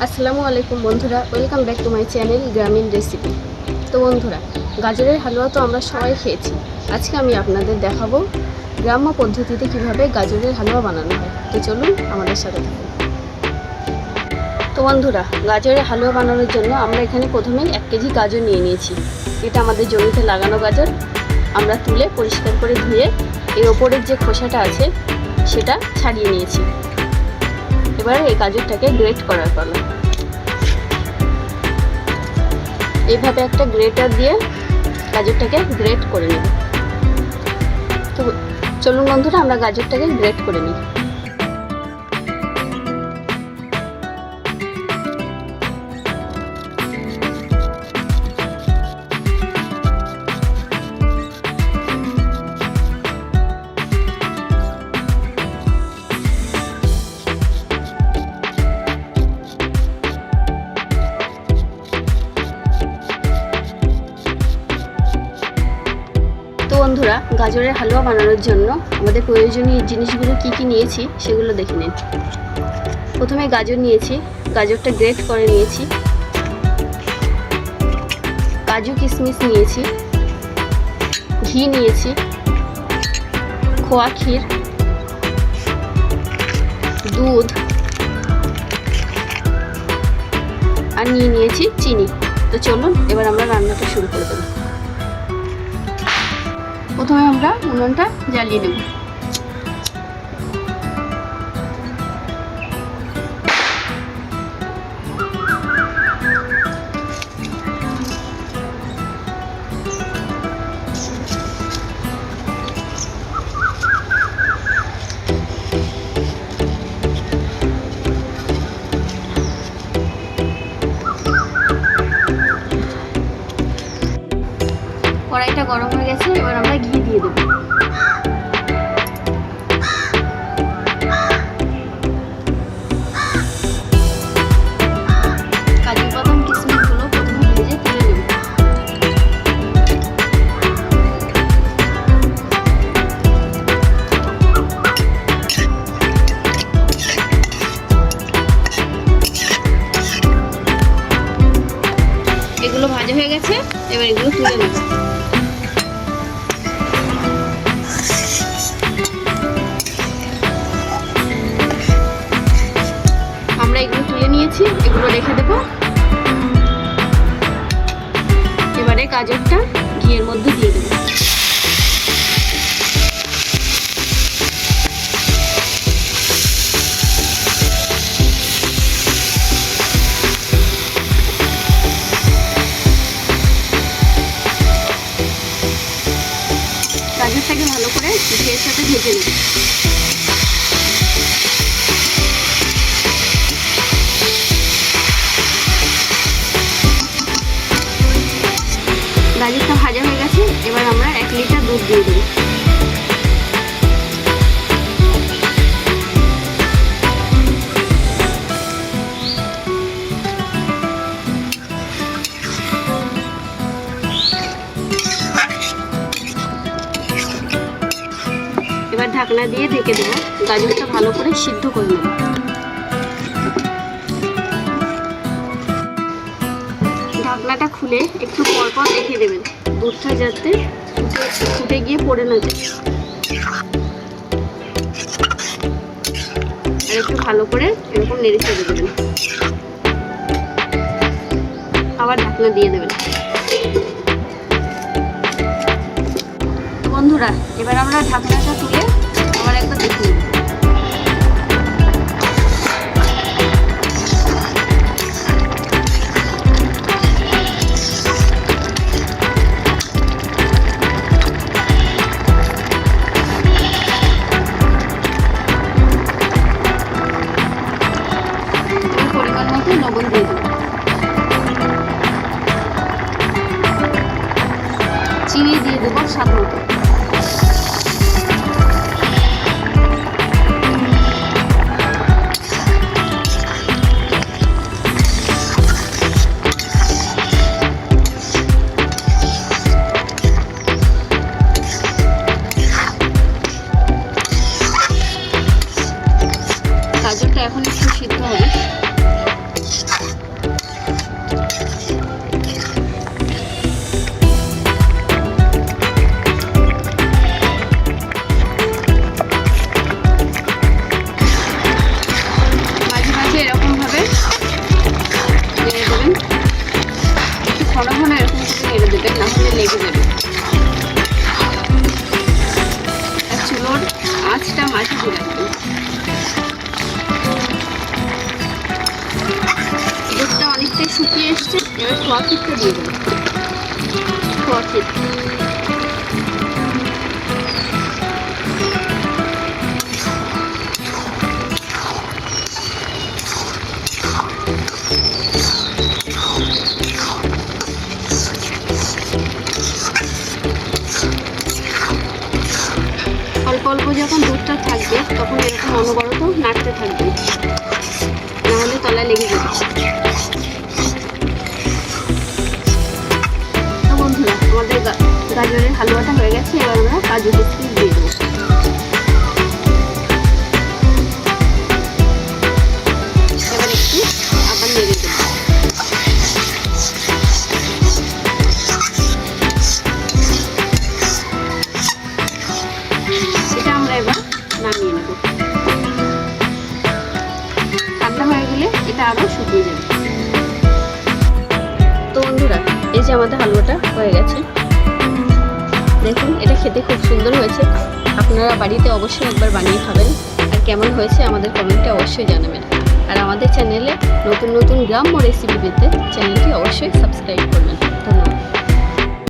আসসালামু আলাইকুম বন্ধুরা, welcome back to my channel গ্রামীণ রেসিপি। তো বন্ধুরা, গাজরের হালুয়া তো আমরা সবাই খেয়েছি। আজকে আমি আপনাদের দেখাবো গ্রাম্য পদ্ধতিতে কিভাবে গাজরের হালুয়া বানানো হয়। তো চলুন আমাদের সাথে থাকুন। তো বন্ধুরা, গাজরের হালুয়া বানানোর জন্য আমরা এখানে প্রথমেই 1 কেজি গাজর নিয়ে নিয়েছি। এটা আমাদের জমিতে লাগানো গাজর। আমরা তুলে পরিষ্কার করে ধুয়ে এর ওপরের যে খোসাটা আছে সেটা ছাড়িয়ে নিয়েছি। এবার এই গাজরটাকে গ্রেট করার পালা। এইভাবে একটা গ্রেটার দিয়ে গাজরটাকে গ্রেট করে নেব। তো চলুন বন্ধুরা, আমরা গাজরটাকে গ্রেট করে নিই। তো বন্ধুরা, গাজরের হালুয়া বানানোর জন্য আমাদের প্রয়োজনীয় জিনিসগুলো কি কি নিয়েছি সেগুলো দেখে নিন। প্রথমে গাজর নিয়েছি, গাজরটা গ্রেট করে নিয়েছি। কাজু কিশমিশ নিয়েছি, ঘি নিয়েছি, খোয়া ক্ষীর, দুধ আর নিয়েছি চিনি। তো চলুন এবার আমরা রান্নাটা শুরু করে দেব। প্রথমে আমরা উনুনটা জ্বালিয়ে নেব। কড়াইটা গরম হয়ে গেছে, এবার আমরা ঘি দিয়ে দেব। কাজু বাদাম কিশমিশগুলো প্রথমে ভেজে তুলে নেব। এগুলো ভাজা হয়ে গেছে, এবার এগুলো তুলে নেব। আমরা এগুলো তুলে নিয়েছি, এগুলো রেখে দেব। এবারে গাজরটা ঘিয়ের মধ্যে দিয়ে দেব। গাজরটাকে ভালো করে ঘিয়ের সাথে ভেজে নেব। গাজরটা ভাজা হয়ে গেছে, এবার আমরা 1 লিটার দুধ দিয়ে দেব। এবার ঢাকনা দিয়ে ঢেকে দেব। গাজরটা ভালো করে সিদ্ধ করে নেব। ঢাকনাটা খুলে একটু পরপর রেখে দেবেন, দুধটা যাতে ফুটে গিয়ে পড়ে না যায়। আর একটু ভালো করে এরকম নেড়ে চেড়ে দেবেন। আবার ঢাকনা দিয়ে দেবেন। বন্ধুরা, এবার আমরা ঢাকনাটা তুলে আবার একবার দেখে নেব। পরিমাণ মতো লবণ দিয়ে দেব। চিনি দিয়ে দেবো স্বাদ মতো। গাজরটা এখন একটু সিদ্ধ হবে। অনেকটাই শুকিয়ে এসছে। এবার খোয়া ক্ষীরটা দিয়ে দেবো। খোয়া ক্ষীর অল্প অল্প যখন দুধটা থাকবে তখন এরকম অনবরত নাড়তে থাকবে, নাহলে তলায় লেগে যাবে। তো বন্ধুরা, আমাদের গাজরের হালুয়াটা হয়ে গেছে। এবার আমরা কাজু কিশমিশ দিয়ে দেবো। এবার একটু আবার নেড়ে দেবো। এটা আমরা এবার নামিয়ে নেব। ঠান্ডা হয়ে গেলে এটা আরো শুকিয়ে যাবে। তো বন্ধুরা, এই যে আমাদের হালুয়াটা হয়ে গেছে। দেখুন, এটা খেতে খুব সুন্দর হয়েছে। আপনারা বাড়িতে অবশ্যই একবার বানিয়ে খাবেন, আর কেমন হয়েছে আমাদের কমেন্টে অবশ্যই জানাবেন। আর আমাদের চ্যানেলে নতুন নতুন গ্রাম্য রেসিপি পেতে চ্যানেলটি অবশ্যই সাবস্ক্রাইব করবেন।